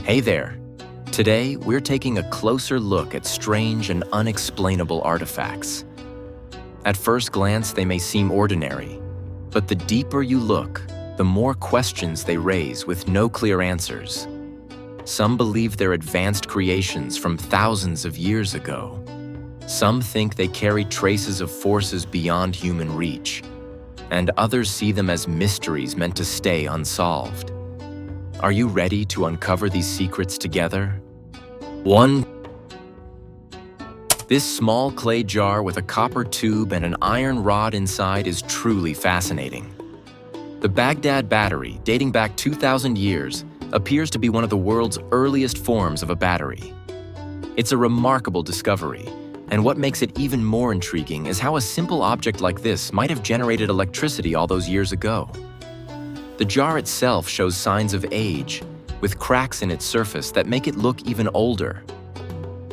Hey there! Today, we're taking a closer look at strange and unexplainable artifacts. At first glance, they may seem ordinary, but the deeper you look, the more questions they raise with no clear answers. Some believe they're advanced creations from thousands of years ago. Some think they carry traces of forces beyond human reach, and others see them as mysteries meant to stay unsolved. Are you ready to uncover these secrets together? 1. This small clay jar with a copper tube and an iron rod inside is truly fascinating. The Baghdad battery, dating back 2,000 years, appears to be one of the world's earliest forms of a battery. It's a remarkable discovery, and what makes it even more intriguing is how a simple object like this might have generated electricity all those years ago. The jar itself shows signs of age, with cracks in its surface that make it look even older.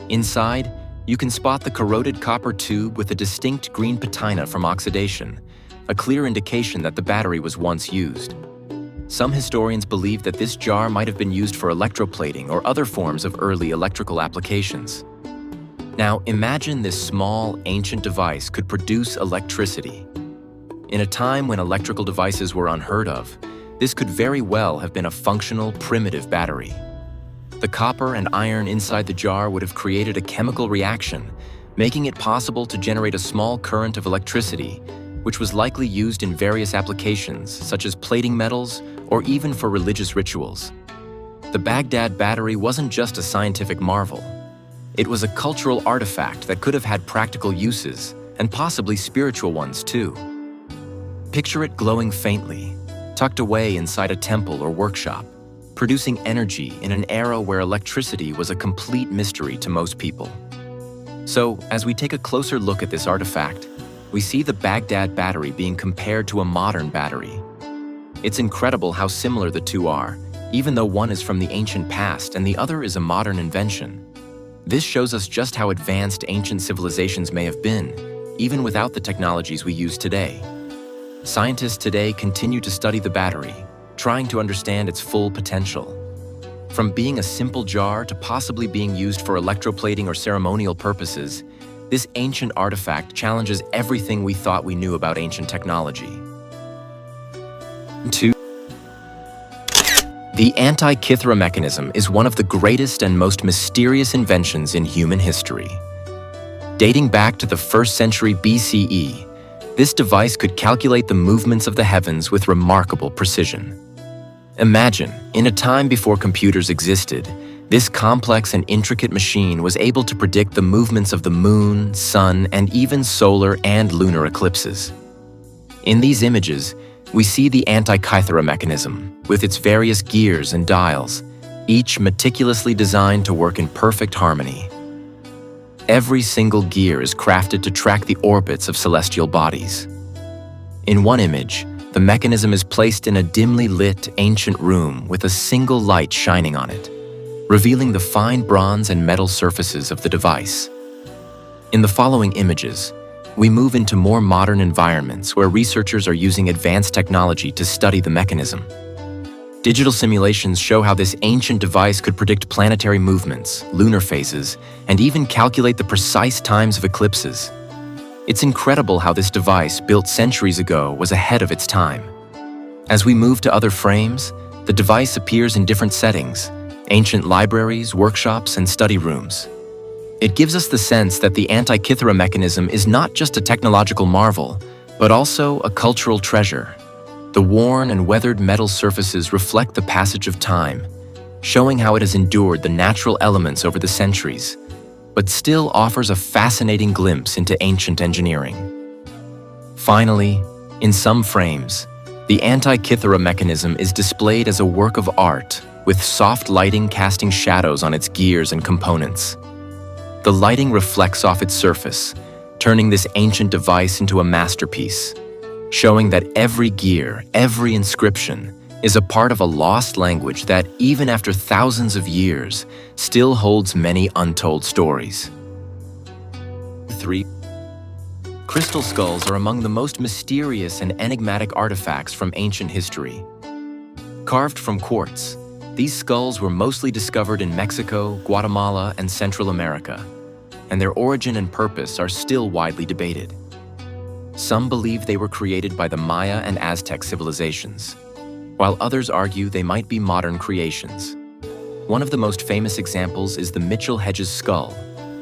Inside, you can spot the corroded copper tube with a distinct green patina from oxidation, a clear indication that the battery was once used. Some historians believe that this jar might have been used for electroplating or other forms of early electrical applications. Now, imagine this small, ancient device could produce electricity. In a time when electrical devices were unheard of, this could very well have been a functional, primitive battery. The copper and iron inside the jar would have created a chemical reaction, making it possible to generate a small current of electricity, which was likely used in various applications, such as plating metals or even for religious rituals. The Baghdad battery wasn't just a scientific marvel. It was a cultural artifact that could have had practical uses, and possibly spiritual ones too. Picture it glowing faintly, tucked away inside a temple or workshop, producing energy in an era where electricity was a complete mystery to most people. So, as we take a closer look at this artifact, we see the Baghdad battery being compared to a modern battery. It's incredible how similar the two are, even though one is from the ancient past and the other is a modern invention. This shows us just how advanced ancient civilizations may have been, even without the technologies we use today. Scientists today continue to study the battery, trying to understand its full potential. From being a simple jar to possibly being used for electroplating or ceremonial purposes, this ancient artifact challenges everything we thought we knew about ancient technology. 2. The Antikythera mechanism is one of the greatest and most mysterious inventions in human history. Dating back to the 1st century BCE, this device could calculate the movements of the heavens with remarkable precision. Imagine, in a time before computers existed, this complex and intricate machine was able to predict the movements of the moon, sun, and even solar and lunar eclipses. In these images, we see the Antikythera mechanism, with its various gears and dials, each meticulously designed to work in perfect harmony. Every single gear is crafted to track the orbits of celestial bodies. In one image, the mechanism is placed in a dimly lit, ancient room with a single light shining on it, revealing the fine bronze and metal surfaces of the device. In the following images, we move into more modern environments where researchers are using advanced technology to study the mechanism. Digital simulations show how this ancient device could predict planetary movements, lunar phases, and even calculate the precise times of eclipses. It's incredible how this device, built centuries ago, was ahead of its time. As we move to other frames, the device appears in different settings: ancient libraries, workshops, and study rooms. It gives us the sense that the Antikythera mechanism is not just a technological marvel, but also a cultural treasure. The worn and weathered metal surfaces reflect the passage of time, showing how it has endured the natural elements over the centuries, but still offers a fascinating glimpse into ancient engineering. Finally, in some frames, the Antikythera mechanism is displayed as a work of art, with soft lighting casting shadows on its gears and components. The lighting reflects off its surface, turning this ancient device into a masterpiece, showing that every gear, every inscription, is a part of a lost language that, even after thousands of years, still holds many untold stories. 3. Crystal skulls are among the most mysterious and enigmatic artifacts from ancient history. Carved from quartz, These skulls were mostly discovered in Mexico, Guatemala, and Central America, and their origin and purpose are still widely debated. Some believe they were created by the Maya and Aztec civilizations, while others argue they might be modern creations. One of the most famous examples is the Mitchell-Hedges skull,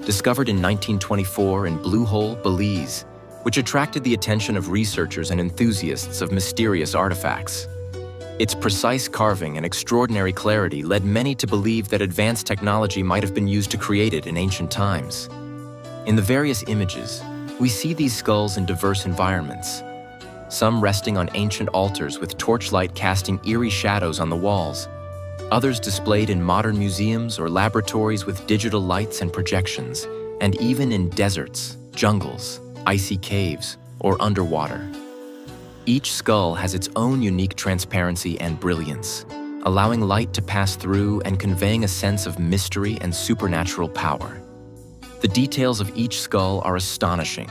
discovered in 1924 in Blue Hole, Belize, which attracted the attention of researchers and enthusiasts of mysterious artifacts. Its precise carving and extraordinary clarity led many to believe that advanced technology might have been used to create it in ancient times. In the various images, we see these skulls in diverse environments, some resting on ancient altars with torchlight casting eerie shadows on the walls, others displayed in modern museums or laboratories with digital lights and projections, and even in deserts, jungles, icy caves, or underwater. Each skull has its own unique transparency and brilliance, allowing light to pass through and conveying a sense of mystery and supernatural power. The details of each skull are astonishing.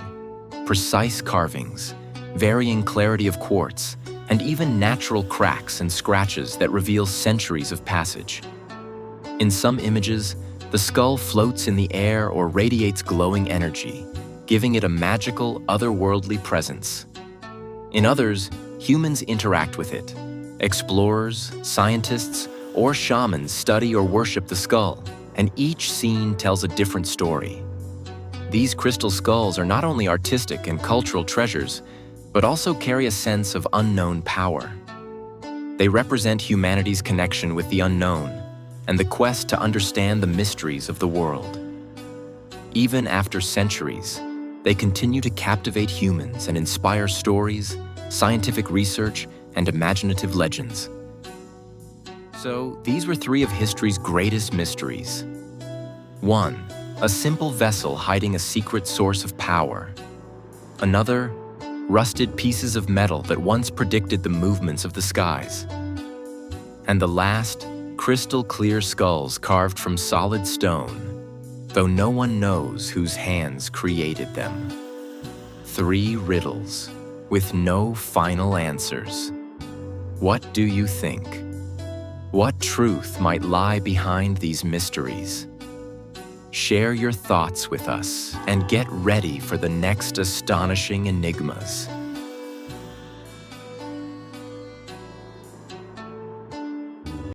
Precise carvings, varying clarity of quartz, and even natural cracks and scratches that reveal centuries of passage. In some images, the skull floats in the air or radiates glowing energy, giving it a magical, otherworldly presence. In others, humans interact with it. Explorers, scientists, or shamans study or worship the skull, and each scene tells a different story. These crystal skulls are not only artistic and cultural treasures, but also carry a sense of unknown power. They represent humanity's connection with the unknown and the quest to understand the mysteries of the world. Even after centuries, they continue to captivate humans and inspire stories, scientific research, and imaginative legends. So, these were three of history's greatest mysteries. 1. A simple vessel hiding a secret source of power. Another, rusted pieces of metal that once predicted the movements of the skies. And the last, crystal clear skulls carved from solid stone, though no one knows whose hands created them. 3 riddles, with no final answers. What do you think? What truth might lie behind these mysteries? Share your thoughts with us and get ready for the next astonishing enigmas.